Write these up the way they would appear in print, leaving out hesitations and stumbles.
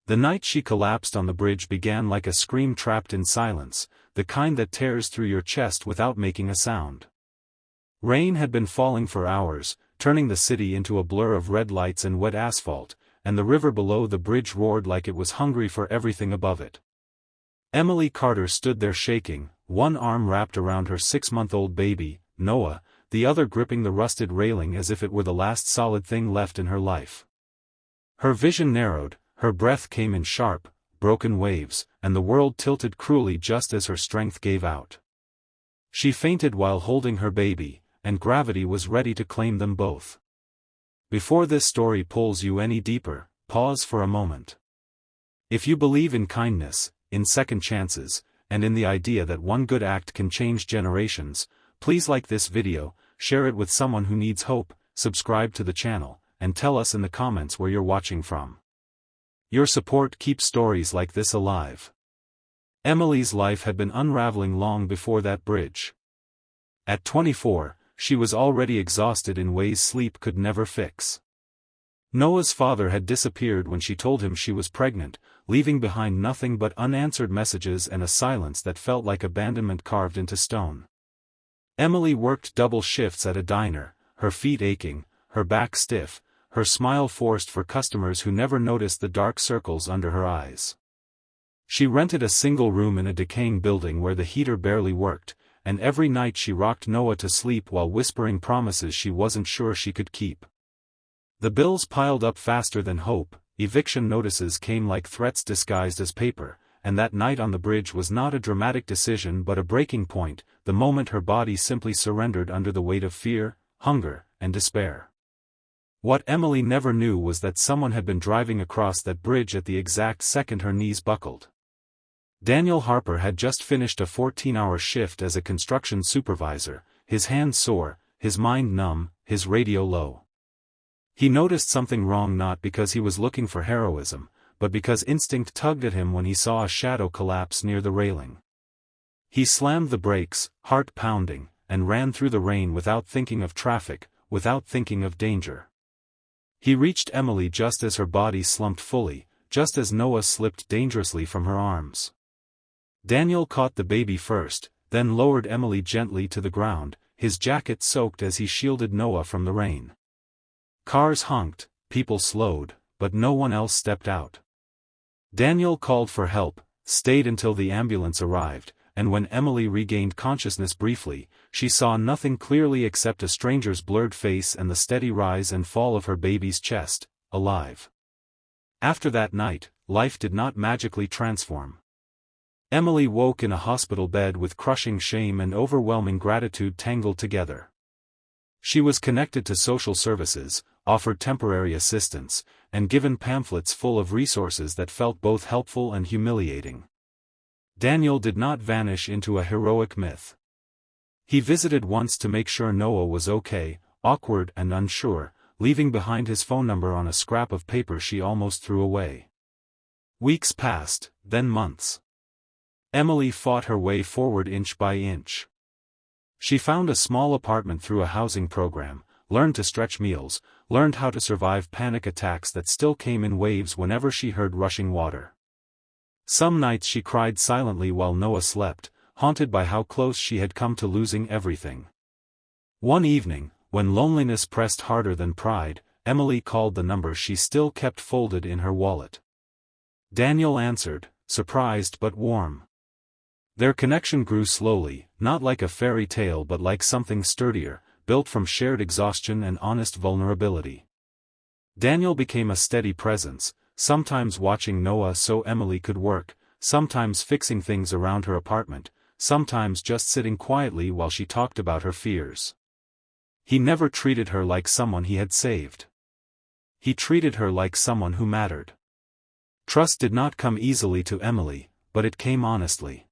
The night she collapsed on the bridge began like a scream trapped in silence, the kind that tears through your chest without making a sound. Rain had been falling for hours, turning the city into a blur of red lights and wet asphalt, and the river below the bridge roared like it was hungry for everything above it. Emily Carter stood there shaking, one arm wrapped around her 6-month-old baby, Noah, the other gripping the rusted railing as if it were the last solid thing left in her life. Her vision narrowed, her breath came in sharp, broken waves, and the world tilted cruelly just as her strength gave out. She fainted while holding her baby, and gravity was ready to claim them both. Before this story pulls you any deeper, pause for a moment. If you believe in kindness, in second chances, and in the idea that one good act can change generations, please like this video, share it with someone who needs hope, subscribe to the channel, and tell us in the comments where you're watching from. Your support keeps stories like this alive. Emily's life had been unraveling long before that bridge. At 24, she was already exhausted in ways sleep could never fix. Noah's father had disappeared when she told him she was pregnant, leaving behind nothing but unanswered messages and a silence that felt like abandonment carved into stone. Emily worked double shifts at a diner, her feet aching, her back stiff, her smile forced for customers who never noticed the dark circles under her eyes. She rented a single room in a decaying building where the heater barely worked, and every night she rocked Noah to sleep while whispering promises she wasn't sure she could keep. The bills piled up faster than hope, eviction notices came like threats disguised as paper, and that night on the bridge was not a dramatic decision but a breaking point, the moment her body simply surrendered under the weight of fear, hunger, and despair. What Emily never knew was that someone had been driving across that bridge at the exact second her knees buckled. Daniel Harper had just finished a 14-hour shift as a construction supervisor, his hands sore, his mind numb, his radio low. He noticed something wrong not because he was looking for heroism, but because instinct tugged at him when he saw a shadow collapse near the railing. He slammed the brakes, heart pounding, and ran through the rain without thinking of traffic, without thinking of danger. He reached Emily just as her body slumped fully, just as Noah slipped dangerously from her arms. Daniel caught the baby first, then lowered Emily gently to the ground, his jacket soaked as he shielded Noah from the rain. Cars honked, people slowed, but no one else stepped out. Daniel called for help, stayed until the ambulance arrived, and when Emily regained consciousness briefly, she saw nothing clearly except a stranger's blurred face and the steady rise and fall of her baby's chest, alive. After that night, life did not magically transform. Emily woke in a hospital bed with crushing shame and overwhelming gratitude tangled together. She was connected to social services, offered temporary assistance, and given pamphlets full of resources that felt both helpful and humiliating. Daniel did not vanish into a heroic myth. He visited once to make sure Noah was okay, awkward and unsure, leaving behind his phone number on a scrap of paper she almost threw away. Weeks passed, then months. Emily fought her way forward inch by inch. She found a small apartment through a housing program, learned to stretch meals, learned how to survive panic attacks that still came in waves whenever she heard rushing water. Some nights she cried silently while Noah slept, haunted by how close she had come to losing everything. One evening, when loneliness pressed harder than pride, Emily called the number she still kept folded in her wallet. Daniel answered, surprised but warm. Their connection grew slowly, not like a fairy tale but like something sturdier, built from shared exhaustion and honest vulnerability. Daniel became a steady presence, sometimes watching Noah so Emily could work, sometimes fixing things around her apartment, sometimes just sitting quietly while she talked about her fears. He never treated her like someone he had saved. He treated her like someone who mattered. Trust did not come easily to Emily, but it came honestly.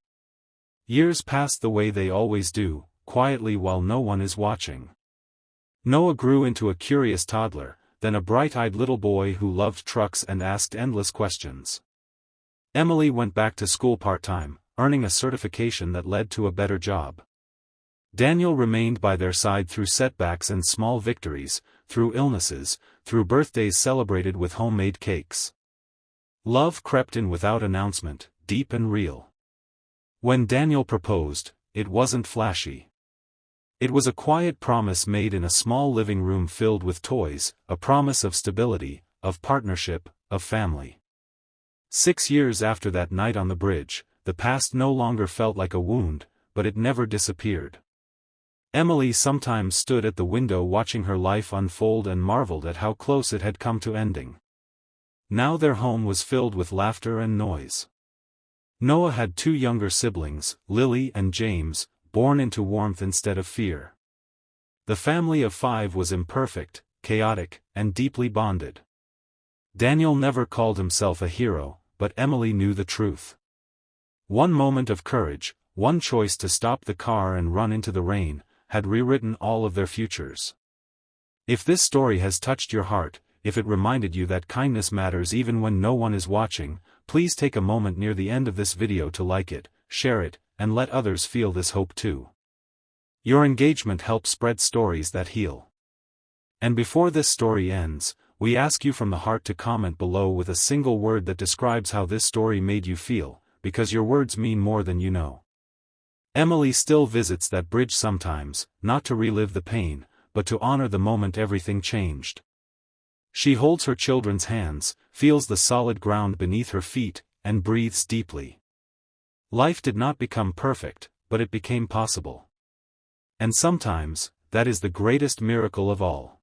Years passed the way they always do, quietly while no one is watching. Noah grew into a curious toddler, then a bright-eyed little boy who loved trucks and asked endless questions. Emily went back to school part-time, earning a certification that led to a better job. Daniel remained by their side through setbacks and small victories, through illnesses, through birthdays celebrated with homemade cakes. Love crept in without announcement, deep and real. When Daniel proposed, it wasn't flashy. It was a quiet promise made in a small living room filled with toys, a promise of stability, of partnership, of family. 6 years after that night on the bridge, the past no longer felt like a wound, but it never disappeared. Emily sometimes stood at the window watching her life unfold and marveled at how close it had come to ending. Now their home was filled with laughter and noise. Noah had 2 younger siblings, Lily and James, born into warmth instead of fear. The family of 5 was imperfect, chaotic, and deeply bonded. Daniel never called himself a hero, but Emily knew the truth. One moment of courage, one choice to stop the car and run into the rain, had rewritten all of their futures. If this story has touched your heart, if it reminded you that kindness matters even when no one is watching, please take a moment near the end of this video to like it, share it, and let others feel this hope too. Your engagement helps spread stories that heal. And before this story ends, we ask you from the heart to comment below with a single word that describes how this story made you feel, because your words mean more than you know. Emily still visits that bridge sometimes, not to relive the pain, but to honor the moment everything changed. She holds her children's hands, feels the solid ground beneath her feet, and breathes deeply. Life did not become perfect, but it became possible. And sometimes, that is the greatest miracle of all.